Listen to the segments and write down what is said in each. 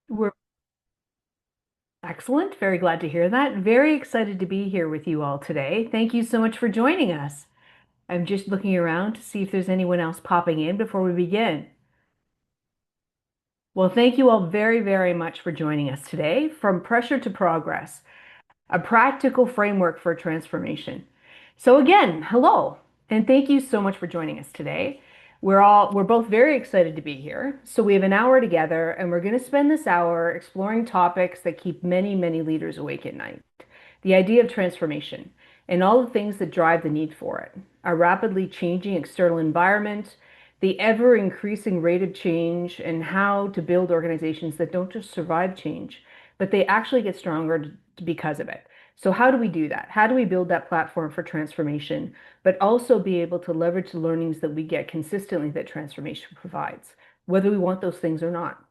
We're excellent. Very glad to hear that. Very excited to be here with you all today. Thank you so much for joining us. I'm just looking around to see if there's anyone else popping in before we begin. Well, thank you all very, very much for joining us today. From Pressure to Progress, a practical framework for transformation. So again, hello, and thank you so much for joining us today. We're both very excited to be here. So we have an hour together, and we're going to spend this hour exploring topics that keep many, many leaders awake at night. The idea of transformation and all the things that drive the need for it, a rapidly changing external environment, the ever increasing rate of change, and how to build organizations that don't just survive change, but they actually get stronger because of it. So how do we do that? How do we build that platform for transformation, but also be able to leverage the learnings that we get consistently that transformation provides, whether we want those things or not?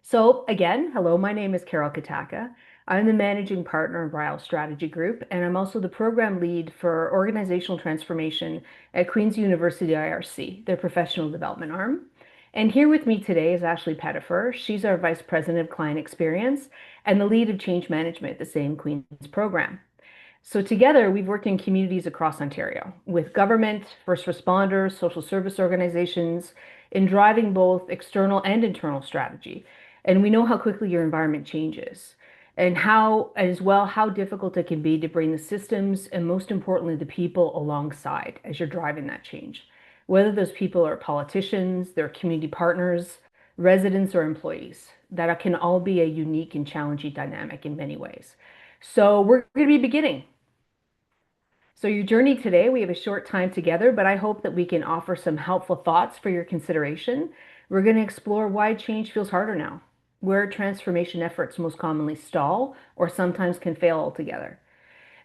So again, hello, my name is Carol Kataka. I'm the managing partner of Ryelle Strategy Group, and I'm also the program lead for organizational transformation at Queen's University IRC, their professional development arm. And here with me today is Ashley Pettifer. She's our Vice President of Client Experience and the lead of change management at the same Queen's program. So together, we've worked in communities across Ontario with government, first responders, social service organizations in driving both external and internal strategy. And we know how quickly your environment changes and how, as well, how difficult it can be to bring the systems and most importantly, the people alongside as you're driving that change. Whether those people are politicians, they're community partners, residents, or employees, that can all be a unique and challenging dynamic in many ways. So we're going to be beginning. So your journey today, we have a short time together, but I hope that we can offer some helpful thoughts for your consideration. We're going to explore why change feels harder now, where transformation efforts most commonly stall or sometimes can fail altogether,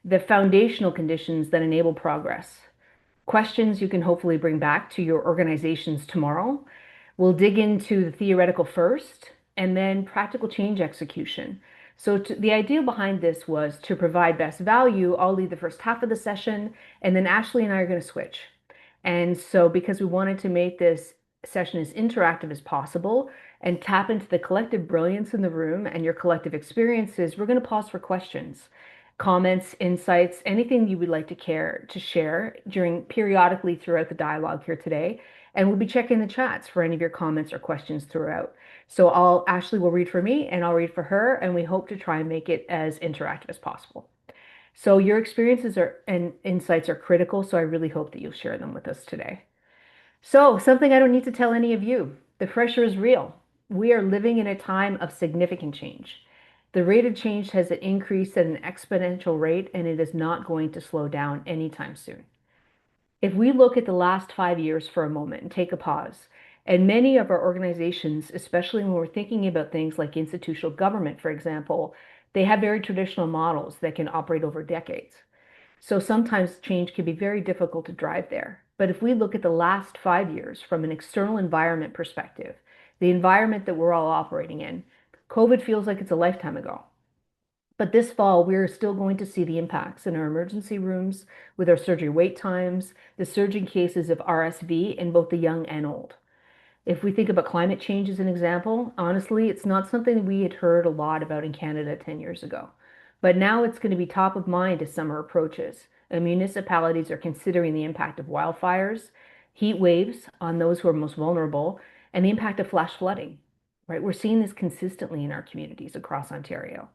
the foundational conditions that enable progress, questions you can hopefully bring back to your organizations tomorrow. We'll dig into the theoretical first and then practical change execution. So the idea behind this was to provide best value. I'll lead the first half of the session, and then Ashley and I are going to switch. And so because we wanted to make this session as interactive as possible and tap into the collective brilliance in the room and your collective experiences, we're going to pause for questions, comments, insights, anything you would like to care to share during periodically throughout the dialogue here today. And we'll be checking the chats for any of your comments or questions throughout. So Ashley will read for me and I'll read for her, and we hope to try and make it as interactive as possible. So your experiences and insights are critical, so I really hope that you'll share them with us today. So, something I don't need to tell any of you, the pressure is real. We are living in a time of significant change. The rate of change has increased at an exponential rate, and it is not going to slow down anytime soon. If we look at the last 5 years for a moment and take a pause, and many of our organizations, especially when we're thinking about things like institutional government, for example, they have very traditional models that can operate over decades. So sometimes change can be very difficult to drive there. But if we look at the last 5 years from an external environment perspective, the environment that we're all operating in, COVID feels like it's a lifetime ago. But this fall, we're still going to see the impacts in our emergency rooms with our surgery wait times, the surging cases of RSV in both the young and old. If we think about climate change as an example, honestly, it's not something we had heard a lot about in Canada 10 years ago. But now it's going to be top of mind as summer approaches, and municipalities are considering the impact of wildfires, heat waves on those who are most vulnerable, and the impact of flash flooding, right? We're seeing this consistently in our communities across Ontario.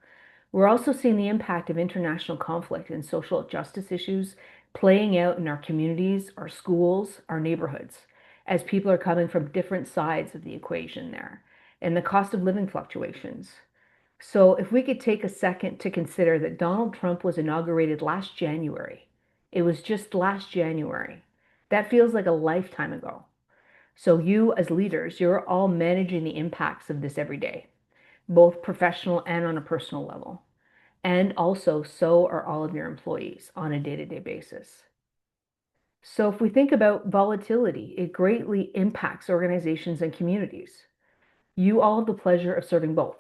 We're also seeing the impact of international conflict and social justice issues playing out in our communities, our schools, our neighborhoods, as people are coming from different sides of the equation there, and the cost of living fluctuations. So, if we could take a second to consider that Donald Trump was inaugurated last January, it was just last January. That feels like a lifetime ago. So, you as leaders, you're all managing the impacts of this every day, both professional and on a personal level. And also, so are all of your employees on a day-to-day basis. So if we think about volatility, it greatly impacts organizations and communities. You all have the pleasure of serving both.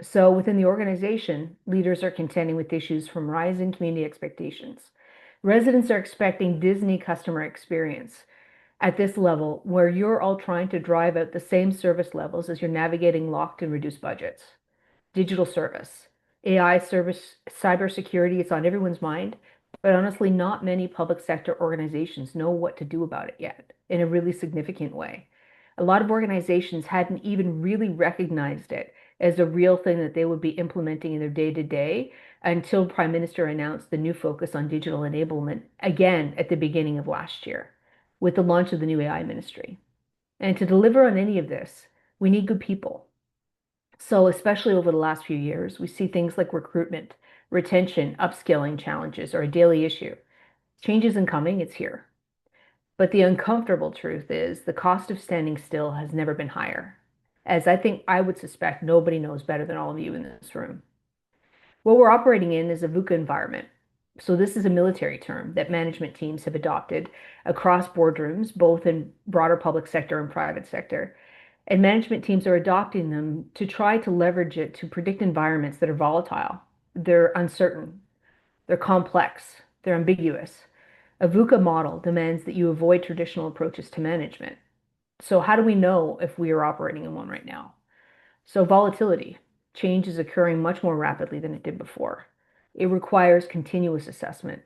So within the organization, leaders are contending with issues from rising community expectations. Residents are expecting Disney customer experience, at this level where you're all trying to drive out the same service levels as you're navigating locked and reduced budgets. Digital service, AI service, cybersecurity, it's on everyone's mind, but honestly, not many public sector organizations know what to do about it yet in a really significant way. A lot of organizations hadn't even really recognized it as a real thing that they would be implementing in their day to day until Prime Minister announced the new focus on digital enablement again at the beginning of last year with the launch of the new AI ministry. And to deliver on any of this, we need good people. So, especially over the last few years, we see things like recruitment, retention, upskilling challenges are a daily issue. Change isn't coming, it's here. But the uncomfortable truth is the cost of standing still has never been higher. As I would suspect nobody knows better than all of you in this room. What we're operating in is a VUCA environment. So this is a military term that management teams have adopted across boardrooms, both in broader public sector and private sector. And management teams are adopting them to try to leverage it to predict environments that are volatile, they're uncertain, they're complex, they're ambiguous. A VUCA model demands that you avoid traditional approaches to management. So, how do we know if we are operating in one right now? So, volatility, change is occurring much more rapidly than it did before. It requires continuous assessment.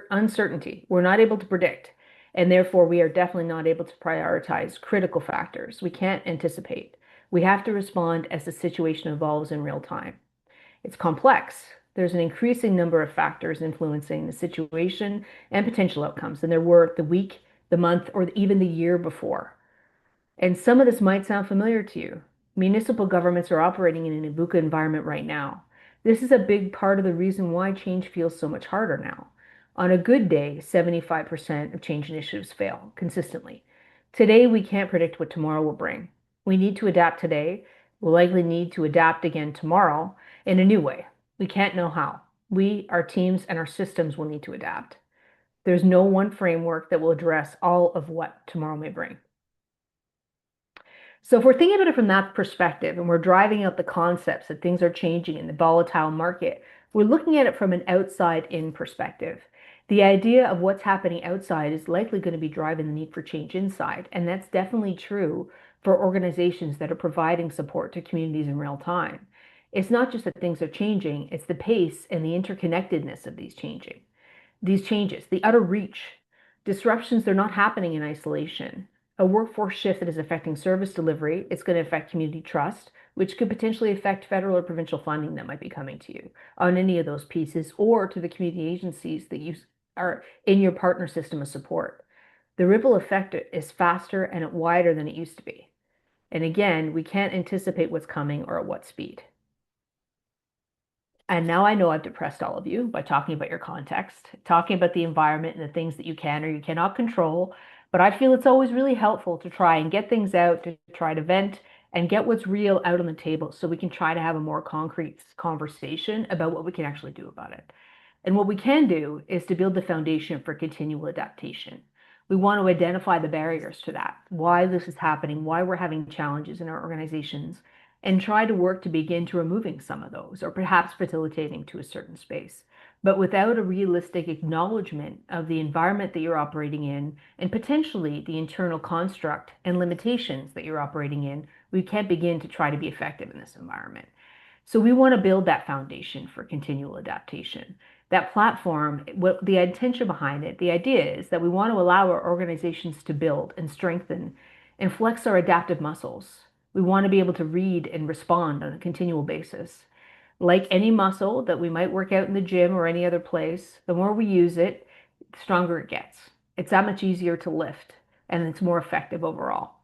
Uncertainty, we're not able to predict, and therefore we are definitely not able to prioritize critical factors. We can't anticipate. We have to respond as the situation evolves in real time. It's complex. There's an increasing number of factors influencing the situation and potential outcomes than there were the week, the month, or even the year before. And some of this might sound familiar to you. Municipal governments are operating in an VUCA environment right now. This is a big part of the reason why change feels so much harder now. On a good day, 75% of change initiatives fail consistently. Today, we can't predict what tomorrow will bring. We need to adapt today. We'll likely need to adapt again tomorrow in a new way. We can't know how. We, our teams, and our systems will need to adapt. There's no one framework that will address all of what tomorrow may bring. So if we're thinking about it from that perspective and we're driving out the concepts that things are changing in the volatile market, we're looking at it from an outside-in perspective. The idea of what's happening outside is likely going to be driving the need for change inside, and that's definitely true for organizations that are providing support to communities in real time. It's not just that things are changing, it's the pace and the interconnectedness of these changes, the utter reach. Disruptions, they're not happening in isolation. A workforce shift that is affecting service delivery, it's going to affect community trust, which could potentially affect federal or provincial funding that might be coming to you on any of those pieces or to the community agencies that you are in your partner system of support. The ripple effect is faster and wider than it used to be. And again, we can't anticipate what's coming or at what speed. And now I know I've depressed all of you by talking about your context, talking about the environment and the things that you can or you cannot control. But I feel it's always really helpful to try and get things out, to try to vent and get what's real out on the table so we can try to have a more concrete conversation about what we can actually do about it. And what we can do is to build the foundation for continual adaptation. We want to identify the barriers to that, why this is happening, why we're having challenges in our organizations, and try to work to begin to removing some of those, or perhaps facilitating to a certain space. But without a realistic acknowledgement of the environment that you're operating in, and potentially the internal construct and limitations that you're operating in, we can't begin to try to be effective in this environment. So we want to build that foundation for continual adaptation. That platform, what the intention behind it, the idea is that we want to allow our organizations to build and strengthen and flex our adaptive muscles. We want to be able to read and respond on a continual basis. Like any muscle that we might work out in the gym or any other place, the more we use it, the stronger it gets. It's that much easier to lift and it's more effective overall.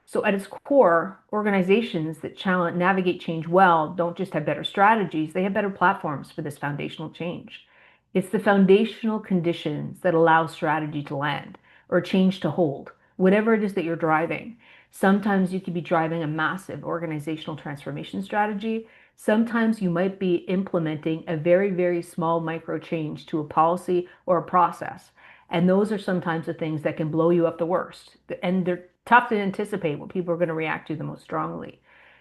So at its core, organizations that navigate change well don't just have better strategies, they have better platforms for this foundational change. It's the foundational conditions that allow strategy to land or change to hold, whatever it is that you're driving. Sometimes you could be driving a massive organizational transformation strategy. Sometimes you might be implementing a very, very small micro change to a policy or a process. And those are sometimes the things that can blow you up the worst. And they're tough to anticipate what people are going to react to the most strongly.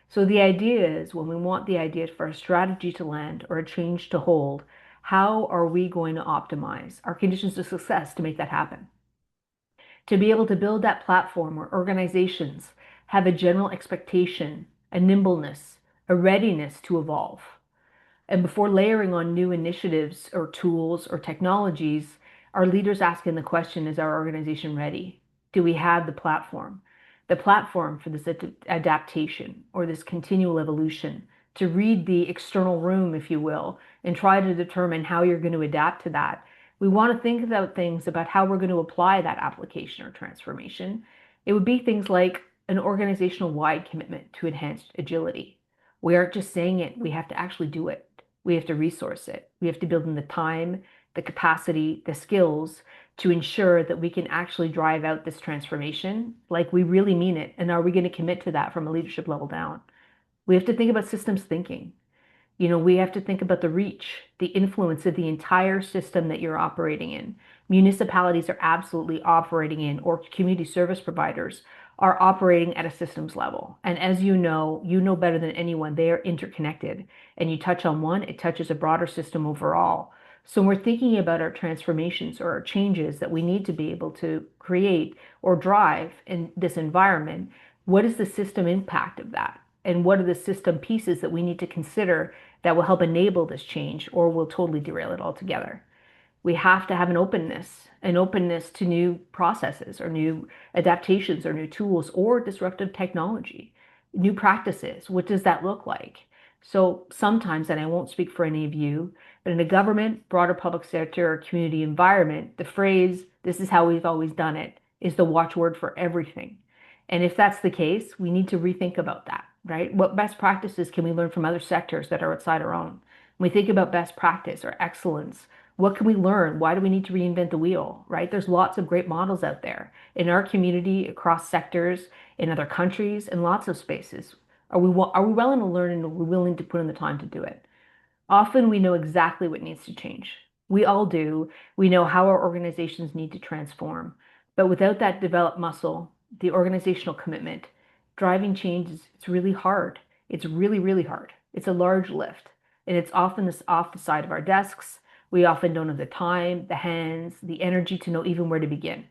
So the idea is when we want the idea for a strategy to land or a change to hold, how are we going to optimize our conditions of success to make that happen? to be able to build that platform where organizations have a general expectation, a nimbleness, a readiness to evolve. And before layering on new initiatives or tools or technologies, our leaders asking the question, is our organization ready? Do we have the platform? The platform for this adaptation or this continual evolution to read the external room, if you will, and try to determine how you're going to adapt to that. We want to think about things about how we're going to apply that application or transformation. It would be things like an organizational wide commitment to enhanced agility. We aren't just saying it, we have to actually do it. We have to resource it. We have to build in the time, the capacity, the skills to ensure that we can actually drive out this transformation like we really mean it. And are we going to commit to that from a leadership level down? We have to think about systems thinking. We have to think about the reach, the influence of the entire system that you're operating in. Municipalities are absolutely operating in, or community service providers are operating at a systems level. And as you know better than anyone, they are interconnected. And you touch on one, it touches a broader system overall. So when we're thinking about our transformations or our changes that we need to be able to create or drive in this environment, what is the system impact of that? And what are the system pieces that we need to consider that will help enable this change or will totally derail it altogether? We have to have an openness to new processes or new adaptations or new tools or disruptive technology, new practices. What does that look like? So sometimes, and I won't speak for any of you, but in a government, broader public sector, or community environment, the phrase, this is how we've always done it, is the watchword for everything. And if that's the case, we need to rethink about that, right? What best practices can we learn from other sectors that are outside our own? When we think about best practice or excellence, what can we learn? Why do we need to reinvent the wheel, right? There's lots of great models out there in our community, across sectors, in other countries, in lots of spaces. Are we willing to learn and are we willing to put in the time to do it? Often we know exactly what needs to change. We all do. We know how our organizations need to transform. But without that developed muscle, the organizational commitment, driving change it's really hard. It's really, really hard. It's a large lift. And it's often this off the side of our desks. We often don't have the time, the hands, the energy to know even where to begin.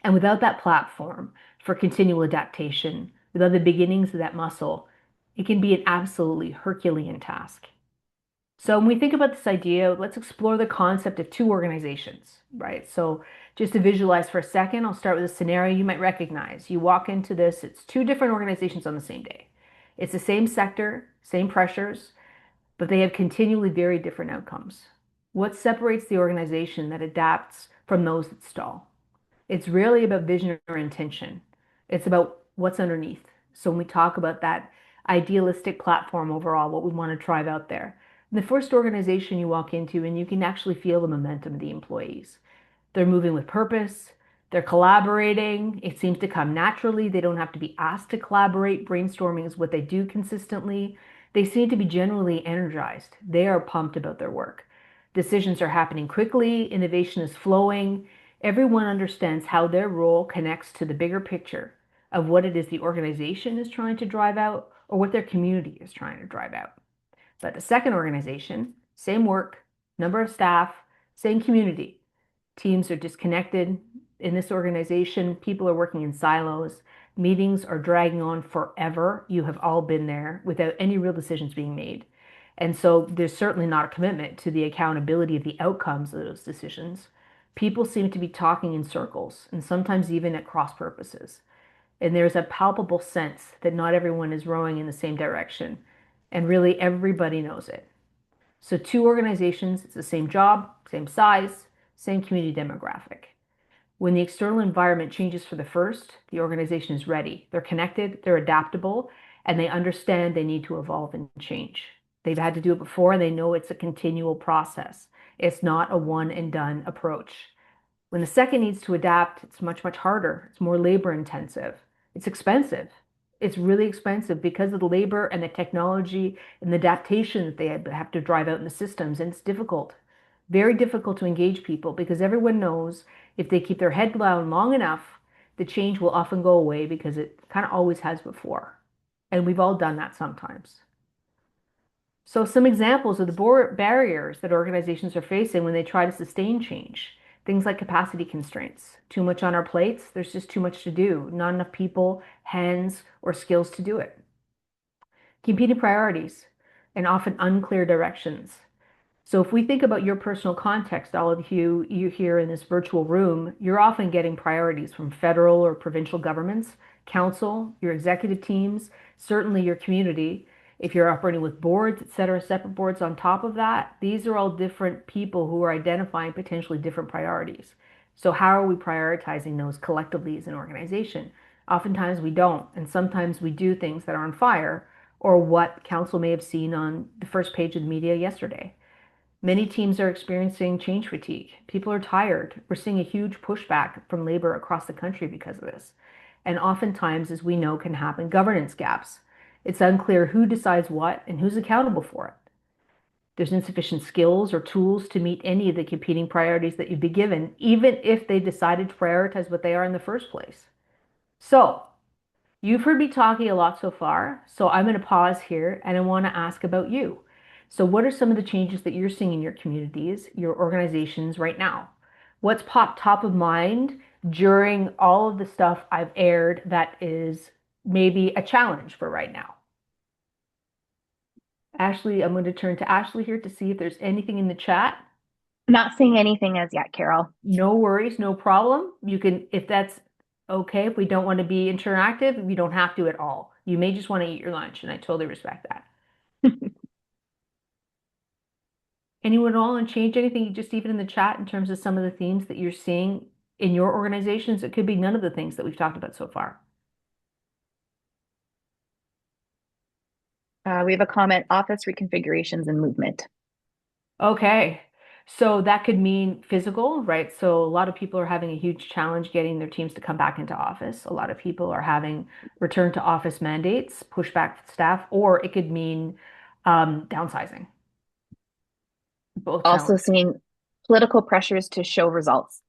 And without that platform for continual adaptation, without the beginnings of that muscle, it can be an absolutely Herculean task. So when we think about this idea, let's explore the concept of two organizations, right? So just to visualize for a second, I'll start with a scenario you might recognize. You walk into this, it's two different organizations on the same day. It's the same sector, same pressures, but they have continually very different outcomes. What separates the organization that adapts from those that stall? It's really about vision or intention. It's about what's underneath. So when we talk about that idealistic platform overall, what we want to drive out there. The first organization you walk into and you can actually feel the momentum of the employees. They're moving with purpose. They're collaborating. It seems to come naturally. They don't have to be asked to collaborate. Brainstorming is what they do consistently. They seem to be generally energized. They are pumped about their work. Decisions are happening quickly. Innovation is flowing. Everyone understands how their role connects to the bigger picture of what it is the organization is trying to drive out or what their community is trying to drive out. But the second organization, same work, number of staff, same community. Teams are disconnected. In this organization, people are working in silos. Meetings are dragging on forever. You have all been there without any real decisions being made. And so there's certainly not a commitment to the accountability of the outcomes of those decisions. People seem to be talking in circles and sometimes even at cross purposes. And there's a palpable sense that not everyone is rowing in the same direction. And really everybody knows it. So two organizations, it's the same job, same size, same community demographic. When the external environment changes for the first, the organization is ready. They're connected, they're adaptable, and they understand they need to evolve and change. They've had to do it before, and they know it's a continual process. It's not a one and done approach. When the second needs to adapt, it's much, much harder. It's more labor intensive. It's expensive. It's really expensive because of the labor and the technology and the adaptation that they have to drive out in the systems. And it's difficult, very difficult to engage people because everyone knows if they keep their head down long enough, the change will often go away because it kind of always has before. And we've all done that sometimes. So some examples of the barriers that organizations are facing when they try to sustain change. Things like capacity constraints, too much on our plates, there's just too much to do, not enough people, hands, or skills to do it. Competing priorities and often unclear directions. So if we think about your personal context, all of you here in this virtual room, you're often getting priorities from federal or provincial governments, council, your executive teams, certainly your community. If you're operating with boards, et cetera, separate boards on top of that, these are all different people who are identifying potentially different priorities. So how are we prioritizing those collectively as an organization? Oftentimes we don't, and sometimes we do things that are on fire, or what council may have seen on the first page of the media yesterday. Many teams are experiencing change fatigue. People are tired. We're seeing a huge pushback from labor across the country because of this. And oftentimes, as we know, can happen governance gaps. It's unclear who decides what and who's accountable for it. There's insufficient skills or tools to meet any of the competing priorities that you'd be given, even if they decided to prioritize what they are in the first place. So, you've heard me talking a lot so far, so I'm going to pause here and I want to ask about you. So, what are some of the changes that you're seeing in your communities, your organizations right now? What's popped top of mind during all of the stuff I've aired that is maybe a challenge for right now? Ashley, I'm going to turn to Ashley here to see if there's anything in the chat. Not seeing anything as yet, Carol. No worries, no problem. You can, if that's okay, if we don't want to be interactive, we don't have to at all. You may just want to eat your lunch, and I totally respect that. Anyone at all and change anything, just even in the chat, in terms of some of the themes that you're seeing in your organizations? It could be none of the things that we've talked about so far. We have a comment, office reconfigurations and movement. Okay. So that could mean physical, right? So a lot of people are having a huge challenge getting their teams to come back into office. A lot of people are having return to office mandates, pushback staff, or it could mean downsizing. Both Also challenge. seeing political pressures to show results.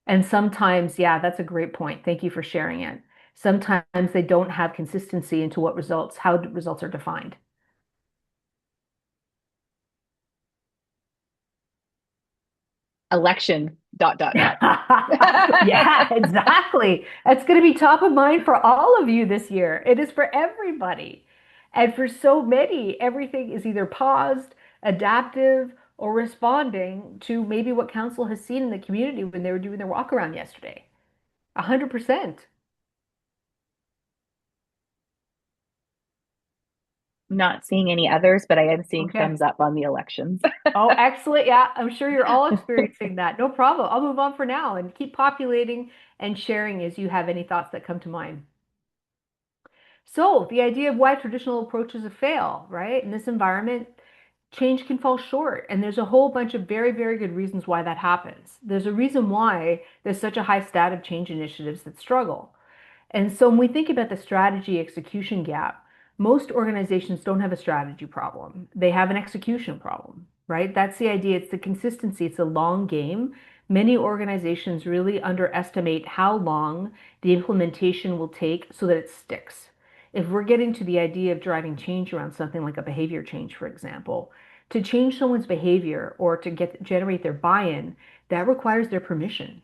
And sometimes, yeah, that's a great point. Thank you for sharing it. Sometimes they don't have consistency into what results, how results are defined. Election, dot, dot, dot. Yeah, exactly. That's going to be top of mind for all of you this year. It is for everybody. And for so many, everything is either paused, adaptive, or responding to maybe what council has seen in the community when they were doing their walk around yesterday. 100%. Not seeing any others, but I am seeing Okay. thumbs up on the elections. Oh, excellent. Yeah, I'm sure you're all experiencing that. No problem. I'll move on for now and keep populating and sharing as you have any thoughts that come to mind. So, the idea of why traditional approaches fail, right? In this environment, change can fall short. And there's a whole bunch of very, very good reasons why that happens. There's a reason why there's such a high stat of change initiatives that struggle. And so when we think about the strategy execution gap, most organizations don't have a strategy problem. They have an execution problem, right? That's the idea. It's the consistency. It's a long game. Many organizations really underestimate how long the implementation will take so that it sticks. If we're getting to the idea of driving change around something like a behavior change, for example, to change someone's behavior or to generate their buy-in, that requires their permission.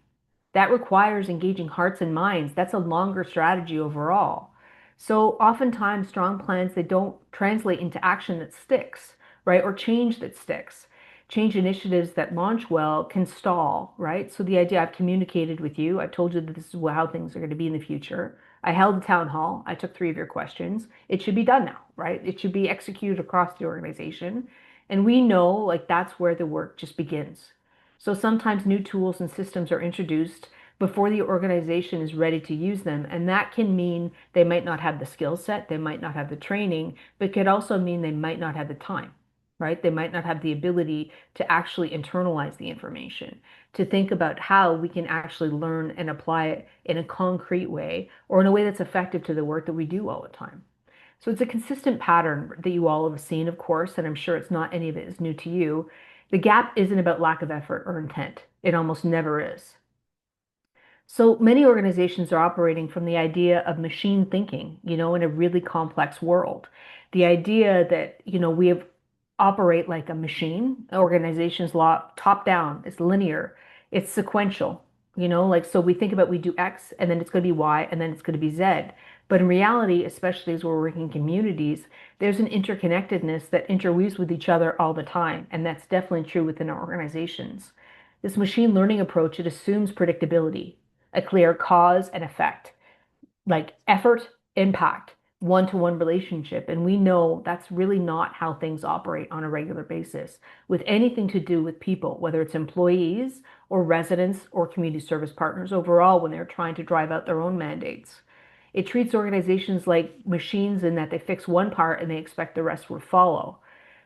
That requires engaging hearts and minds. That's a longer strategy overall. So oftentimes strong plans, they don't translate into action that sticks, right? Or change that sticks. Change initiatives that launch well can stall, right? So the idea I've communicated with you, I've told you that this is how things are going to be in the future. I held a town hall. I took 3 of your questions. It should be done now, right? It should be executed across the organization. And we know like that's where the work just begins. So sometimes new tools and systems are introduced before the organization is ready to use them. And that can mean they might not have the skill set, they might not have the training, but it could also mean they might not have the time, right? They might not have the ability to actually internalize the information, to think about how we can actually learn and apply it in a concrete way or in a way that's effective to the work that we do all the time. So it's a consistent pattern that you all have seen, of course, and I'm sure it's not any of it is new to you. The gap isn't about lack of effort or intent. It almost never is. So many organizations are operating from the idea of machine thinking, in a really complex world. The idea that, we have operate like a machine. Organizations law top down, it's linear. It's sequential, like so we think about we do X and then it's going to be Y and then it's going to be Z. But in reality, especially as we're working in communities, there's an interconnectedness that interweaves with each other all the time. And that's definitely true within our organizations. This machine learning approach, it assumes predictability, a clear cause and effect like effort, impact, one-to-one relationship. And we know that's really not how things operate on a regular basis with anything to do with people, whether it's employees or residents or community service partners overall when they're trying to drive out their own mandates. It treats organizations like machines in that they fix one part and they expect the rest will follow.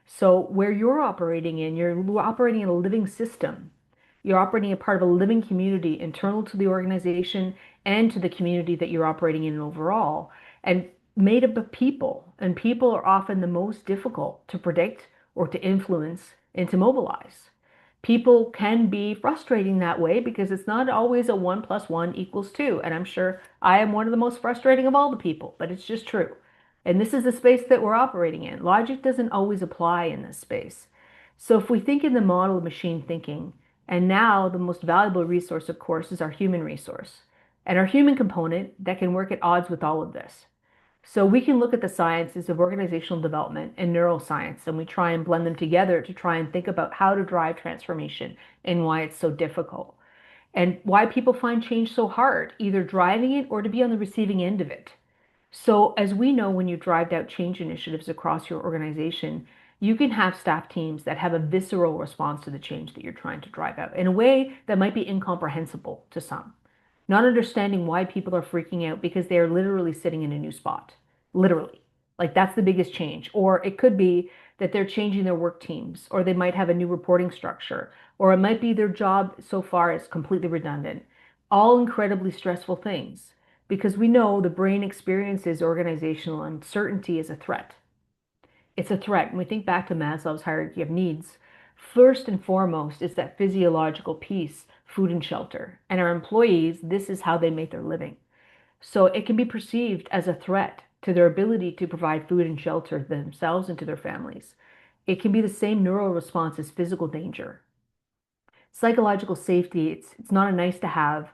So where you're operating in a living system. You're operating a part of a living community internal to the organization and to the community that you're operating in overall, and made up of people. And people are often the most difficult to predict or to influence and to mobilize. People can be frustrating that way because it's not always a 1 + 1 = 2. And I'm sure I am one of the most frustrating of all the people, but it's just true. And this is the space that we're operating in. Logic doesn't always apply in this space. So if we think in the model of machine thinking, and now the most valuable resource, of course, is our human resource and our human component that can work at odds with all of this. So we can look at the sciences of organizational development and neuroscience, and we try and blend them together to try and think about how to drive transformation and why it's so difficult and why people find change so hard, either driving it or to be on the receiving end of it. So, as we know, when you drive out change initiatives across your organization, you can have staff teams that have a visceral response to the change that you're trying to drive out in a way that might be incomprehensible to some. Not understanding why people are freaking out because they are literally sitting in a new spot. Literally. Like that's the biggest change. Or it could be that they're changing their work teams, or they might have a new reporting structure, or it might be their job so far is completely redundant. All incredibly stressful things because we know the brain experiences organizational uncertainty as a threat. It's a threat. When we think back to Maslow's hierarchy of needs, first and foremost is that physiological piece, food and shelter. And our employees, this is how they make their living. So it can be perceived as a threat to their ability to provide food and shelter to themselves and to their families. It can be the same neural response as physical danger. Psychological safety, it's not a nice to have.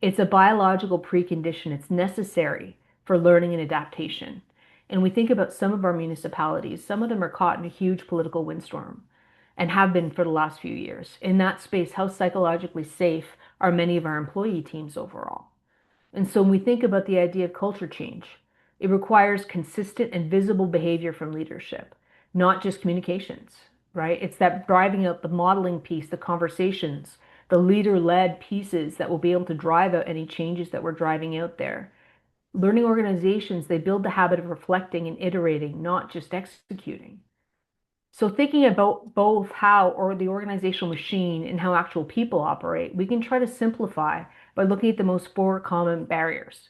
It's a biological precondition. It's necessary for learning and adaptation. And we think about some of our municipalities, some of them are caught in a huge political windstorm and have been for the last few years. In that space, how psychologically safe are many of our employee teams overall? And so when we think about the idea of culture change, it requires consistent and visible behavior from leadership, not just communications, right? It's that driving out the modeling piece, the conversations, the leader-led pieces that will be able to drive out any changes that we're driving out there. Learning organizations, they build the habit of reflecting and iterating, not just executing. So thinking about both how or the organizational machine and how actual people operate, we can try to simplify by looking at the most four common barriers.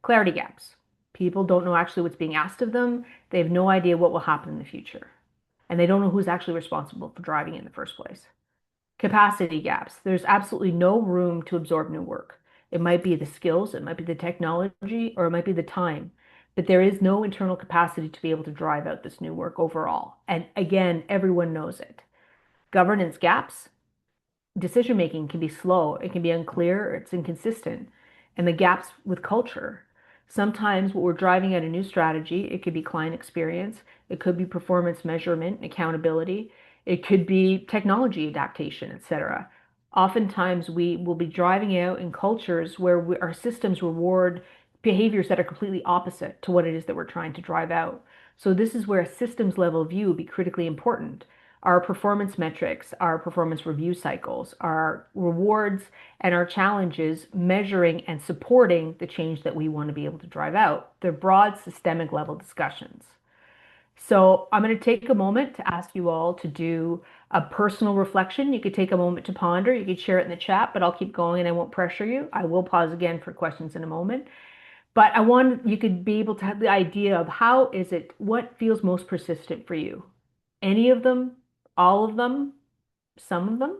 Clarity gaps. People don't know actually what's being asked of them. They have no idea what will happen in the future. And they don't know who's actually responsible for driving it in the first place. Capacity gaps. There's absolutely no room to absorb new work. It might be the skills, it might be the technology, or it might be the time. But there is no internal capacity to be able to drive out this new work overall. And again, everyone knows it. Governance gaps. Decision making can be slow, it can be unclear, it's inconsistent. And the gaps with culture. Sometimes what we're driving at a new strategy, it could be client experience, it could be performance measurement and accountability, it could be technology adaptation, etc. Oftentimes we will be driving out in cultures where our systems reward behaviors that are completely opposite to what it is that we're trying to drive out. So this is where a systems level view will be critically important. Our performance metrics, our performance review cycles, our rewards, and our challenges measuring and supporting the change that we want to be able to drive out. They're broad systemic level discussions. So I'm going to take a moment to ask you all to do a personal reflection. You could take a moment to ponder. You could share it in the chat, but I'll keep going and I won't pressure you. I will pause again for questions in a moment. But I want you could be able to have the idea of how is it, what feels most persistent for you? Any of them, all of them, some of them?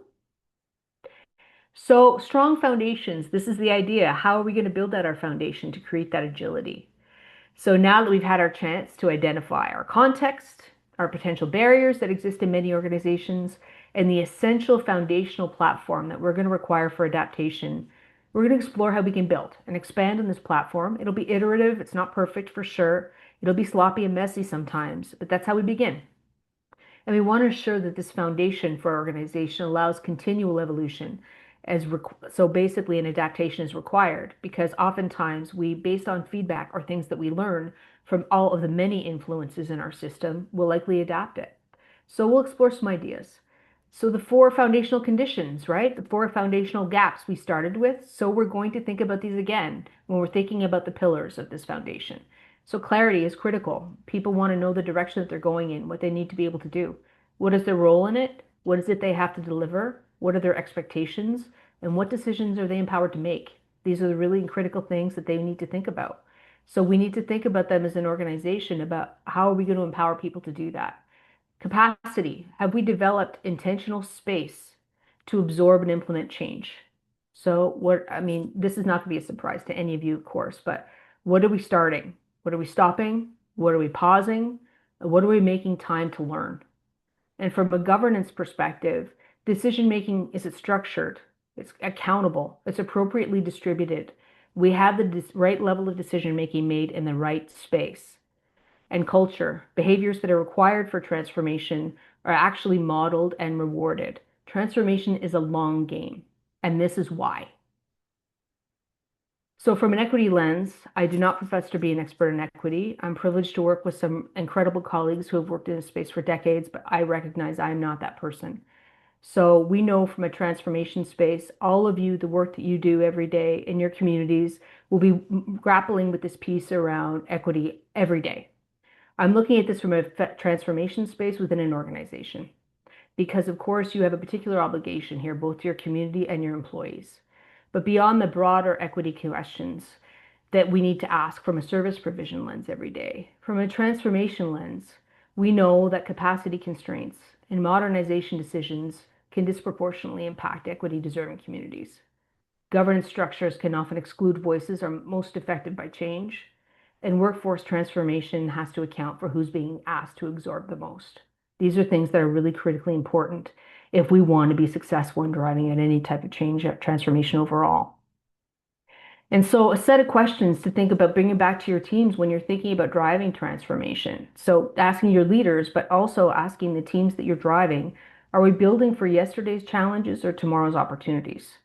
So strong foundations, this is the idea. How are we going to build out our foundation to create that agility? So now that we've had our chance to identify our context, our potential barriers that exist in many organizations, and the essential foundational platform that we're going to require for adaptation. We're going to explore how we can build and expand on this platform. It'll be iterative. It's not perfect for sure. It'll be sloppy and messy sometimes, but that's how we begin. And we want to ensure that this foundation for our organization allows continual evolution so basically an adaptation is required because oftentimes we, based on feedback or things that we learn from all of the many influences in our system, will likely adapt it. So we'll explore some ideas. So the four foundational conditions, right? The four foundational gaps we started with. So we're going to think about these again when we're thinking about the pillars of this foundation. So clarity is critical. People want to know the direction that they're going in, what they need to be able to do. What is their role in it? What is it they have to deliver? What are their expectations? And what decisions are they empowered to make? These are the really critical things that they need to think about. So we need to think about them as an organization about how are we going to empower people to do that. Capacity. Have we developed intentional space to absorb and implement change? So I mean, this is not going to be a surprise to any of you, of course, but what are we starting? What are we stopping? What are we pausing? What are we making time to learn? And from a governance perspective, decision making, is it structured? It's accountable. It's appropriately distributed. We have the right level of decision making made in the right space. And culture, behaviors that are required for transformation are actually modeled and rewarded. Transformation is a long game, and this is why. So from an equity lens, I do not profess to be an expert in equity. I'm privileged to work with some incredible colleagues who have worked in this space for decades, but I recognize I am not that person. So we know from a transformation space, all of you, the work that you do every day in your communities will be grappling with this piece around equity every day. I'm looking at this from a transformation space within an organization because, of course, you have a particular obligation here, both to your community and your employees. But beyond the broader equity questions that we need to ask from a service provision lens every day, from a transformation lens, we know that capacity constraints and modernization decisions can disproportionately impact equity deserving communities. Governance structures can often exclude voices are most affected by change, and workforce transformation has to account for who's being asked to absorb the most. These are things that are really critically important if we want to be successful in driving at any type of change, transformation overall. And so a set of questions to think about bringing back to your teams when you're thinking about driving transformation. So asking your leaders, but also asking the teams that you're driving, are we building for yesterday's challenges or tomorrow's opportunities?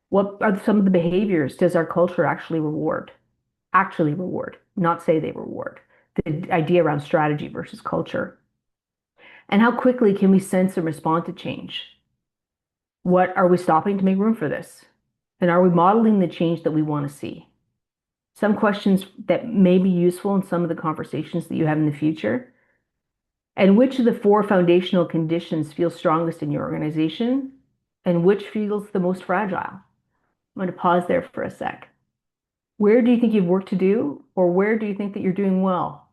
What are some of the behaviors does our culture actually reward? Actually reward, not say they reward. The idea around strategy versus culture. And how quickly can we sense and respond to change? What are we stopping to make room for this? And are we modeling the change that we want to see? Some questions that may be useful in some of the conversations that you have in the future. And which of the four foundational conditions feels strongest in your organization? And which feels the most fragile? I'm going to pause there for a sec. Where do you think you have work to do, or where do you think that you're doing well?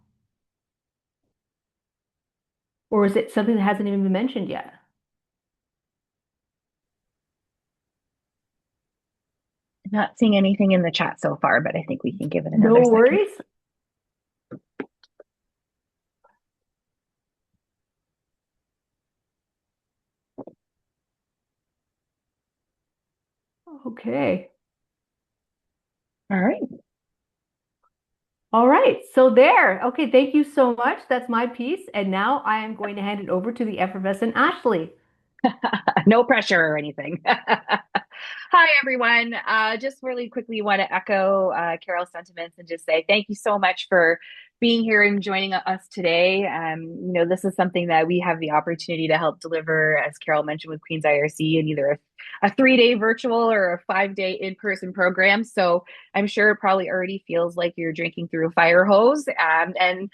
Or is it something that hasn't even been mentioned yet? Not seeing anything in the chat so far, but I think we can give it No another second. worries. Okay. All right. All right. So there. Okay. Thank you so much. That's my piece. And now I am going to hand it over to the effervescent Ashley. No pressure or anything. Hi, everyone. Just really quickly want to echo Carol's sentiments and just say thank you so much for being here and joining us today. This is something that we have the opportunity to help deliver, as Carol mentioned, with Queens IRC in either a 3-day virtual or a 5-day in-person program. So I'm sure it probably already feels like you're drinking through a fire hose. And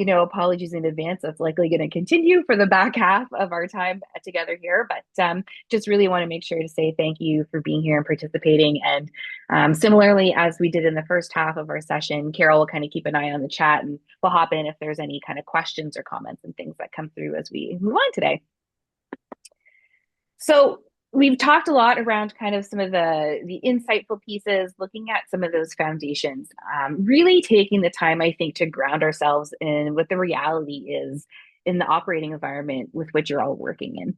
apologies in advance. That's likely going to continue for the back half of our time together here. But just really want to make sure to say thank you for being here and participating. And similarly, as we did in the first half of our session, Carol will kind of keep an eye on the chat and we'll hop in if there's any kind of questions or comments and things that come through as we move on today. So we've talked a lot around kind of some of the insightful pieces, looking at some of those foundations, really taking the time, I think, to ground ourselves in what the reality is in the operating environment with which you're all working in.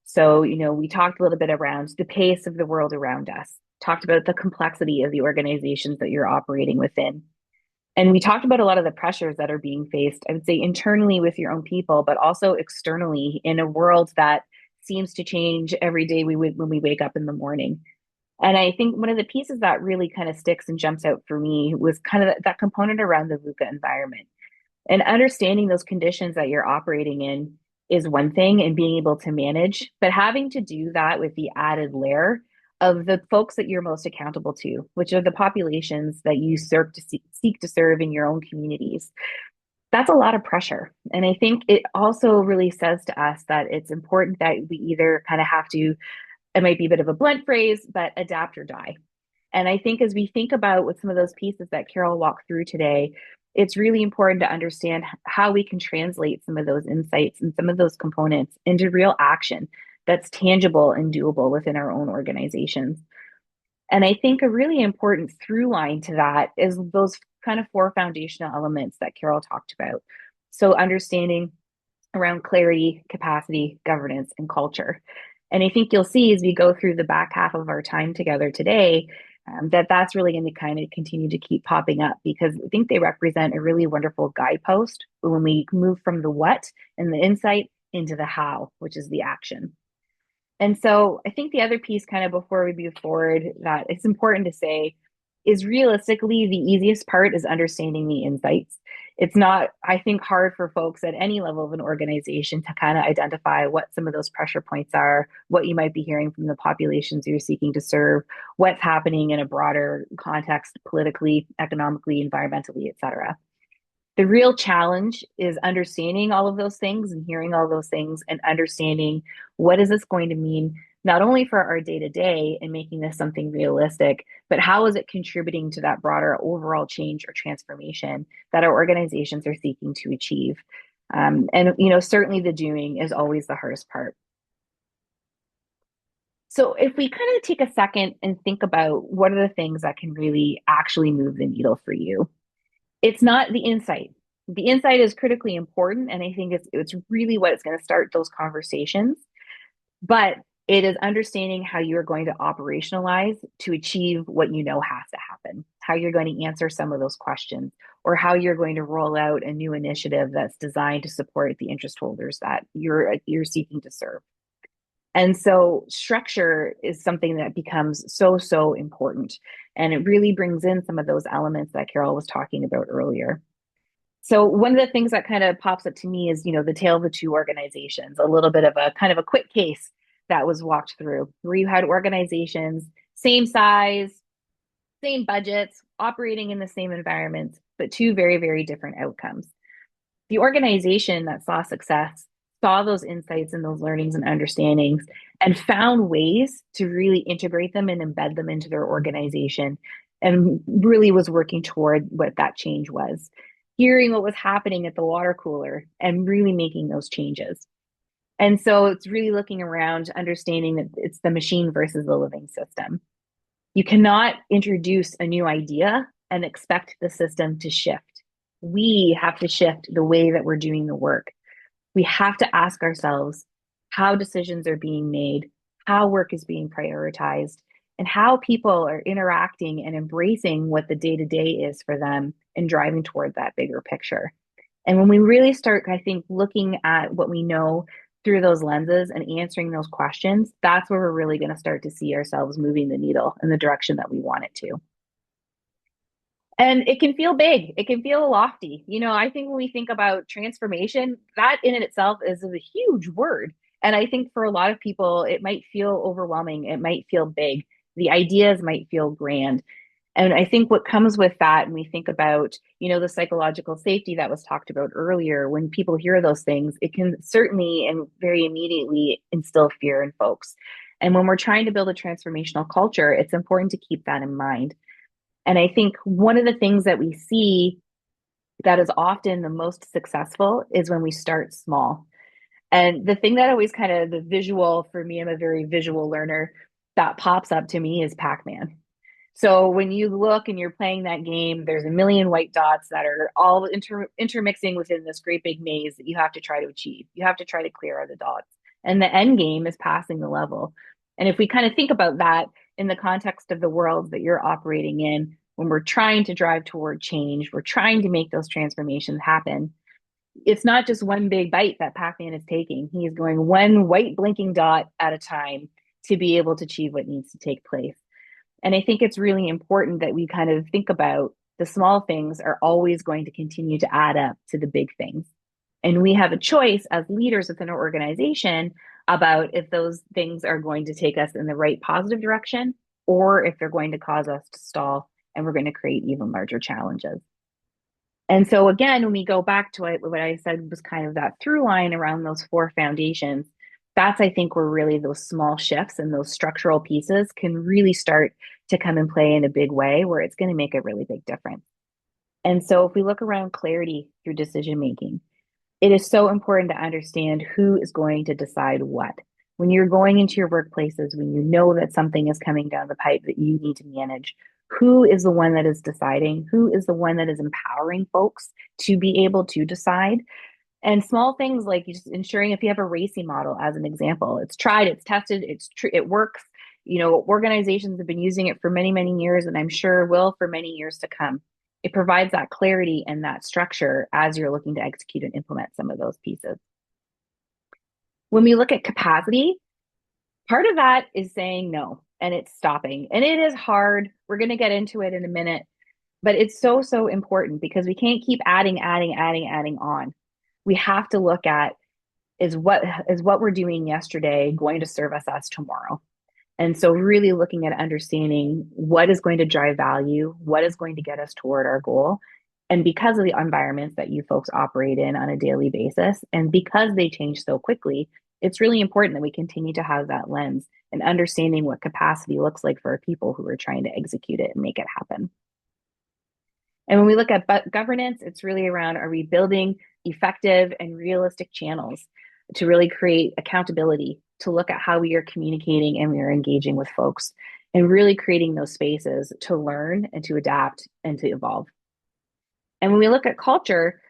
So, we talked a little bit around the pace of the world around us, talked about the complexity of the organizations that you're operating within. And we talked about a lot of the pressures that are being faced, I would say internally with your own people, but also externally in a world that seems to change every day when we wake up in the morning. And I think one of the pieces that really kind of sticks and jumps out for me was kind of that component around the VUCA environment. And understanding those conditions that you're operating in is one thing and being able to manage, but having to do that with the added layer of the folks that you're most accountable to, which are the populations that you seek to serve in your own communities. That's a lot of pressure. And I think it also really says to us that it's important that we either kind of have to, it might be a bit of a blunt phrase, but adapt or die. And I think as we think about what some of those pieces that Carol walked through today, it's really important to understand how we can translate some of those insights and some of those components into real action that's tangible and doable within our own organizations. And I think a really important through line to that is those kind of four foundational elements that Carol talked about. So, understanding around clarity, capacity, governance, and culture. And I think you'll see as we go through the back half of our time together today that that's really going to kind of continue to keep popping up because I think they represent a really wonderful guidepost when we move from the what and the insight into the how, which is the action. And so I think the other piece, kind of before we move forward, that it's important to say is realistically the easiest part is understanding the insights. It's not, I think, hard for folks at any level of an organization to kind of identify what some of those pressure points are, what you might be hearing from the populations you're seeking to serve, what's happening in a broader context, politically, economically, environmentally, et cetera. The real challenge is understanding all of those things and hearing all those things and understanding what is this going to mean not only for our day to day and making this something realistic, but how is it contributing to that broader overall change or transformation that our organizations are seeking to achieve. And certainly the doing is always the hardest part. So if we kind of take a second and think about what are the things that can really actually move the needle for you, it's not the insight. The insight is critically important, and I think it's really what is going to start those conversations. But it is understanding how you're going to operationalize to achieve what you know has to happen, how you're going to answer some of those questions, or how you're going to roll out a new initiative that's designed to support the interest holders that you're seeking to serve. And so structure is something that becomes so important. And it really brings in some of those elements that Carol was talking about earlier. So one of the things that kind of pops up to me is, the tale of the two organizations, a little bit of a kind of a quick case that was walked through where you had organizations, same size, same budgets, operating in the same environments, but two very, very different outcomes. The organization that saw success saw those insights and those learnings and understandings and found ways to really integrate them and embed them into their organization and really was working toward what that change was, hearing what was happening at the water cooler and really making those changes. And so it's really looking around, understanding that it's the machine versus the living system. You cannot introduce a new idea and expect the system to shift. We have to shift the way that we're doing the work. We have to ask ourselves how decisions are being made, how work is being prioritized, and how people are interacting and embracing what the day to day is for them and driving toward that bigger picture. And when we really start, I think, looking at what we know through those lenses and answering those questions, that's where we're really going to start to see ourselves moving the needle in the direction that we want it to. And it can feel big. It can feel lofty. I think when we think about transformation, that in itself is a huge word. And I think for a lot of people, it might feel overwhelming. It might feel big. The ideas might feel grand. And I think what comes with that, and we think about, the psychological safety that was talked about earlier, when people hear those things, it can certainly and very immediately instill fear in folks. And when we're trying to build a transformational culture, it's important to keep that in mind. And I think one of the things that we see that is often the most successful is when we start small. And the thing that always kind of the visual for me, I'm a very visual learner, that pops up to me is Pac-Man. So when you look and you're playing that game, there's a million white dots that are all intermixing within this great big maze that you have to try to achieve. You have to try to clear the dots. And the end game is passing the level. And if we kind of think about that in the context of the world that you're operating in, when we're trying to drive toward change, we're trying to make those transformations happen. It's not just one big bite that Pac-Man is taking. He is going one white blinking dot at a time to be able to achieve what needs to take place. And I think it's really important that we kind of think about the small things are always going to continue to add up to the big things. And we have a choice as leaders within our organization about if those things are going to take us in the right positive direction or if they're going to cause us to stall and we're going to create even larger challenges. And so, again, when we go back to what I said was kind of that through line around those four foundations, that's, I think, where really those small shifts and those structural pieces can really start to come and play in a big way where it's going to make a really big difference. And so, if we look around clarity through decision making, it is so important to understand who is going to decide what. When you're going into your workplaces, when you know that something is coming down the pipe that you need to manage, who is the one that is deciding? Who is the one that is empowering folks to be able to decide? And small things like just ensuring if you have a RACI model as an example, it's tried, it's tested, it works. You know, organizations have been using it for many, many years, and I'm sure will for many years to come. It provides that clarity and that structure as you're looking to execute and implement some of those pieces. When we look at capacity, part of that is saying no and it's stopping. And it is hard. We're going to get into it in a minute, but it's so, so important because we can't keep adding on. We have to look at is what we're doing yesterday going to serve us tomorrow? And so really looking at understanding what is going to drive value, what is going to get us toward our goal. And because of the environments that you folks operate in on a daily basis, and because they change so quickly, it's really important that we continue to have that lens and understanding what capacity looks like for our people who are trying to execute it and make it happen. And when we look at governance, it's really around are we building effective and realistic channels to really create accountability, to look at how we are communicating and we are engaging with folks, and really creating those spaces to learn and to adapt and to evolve. And when we look at culture,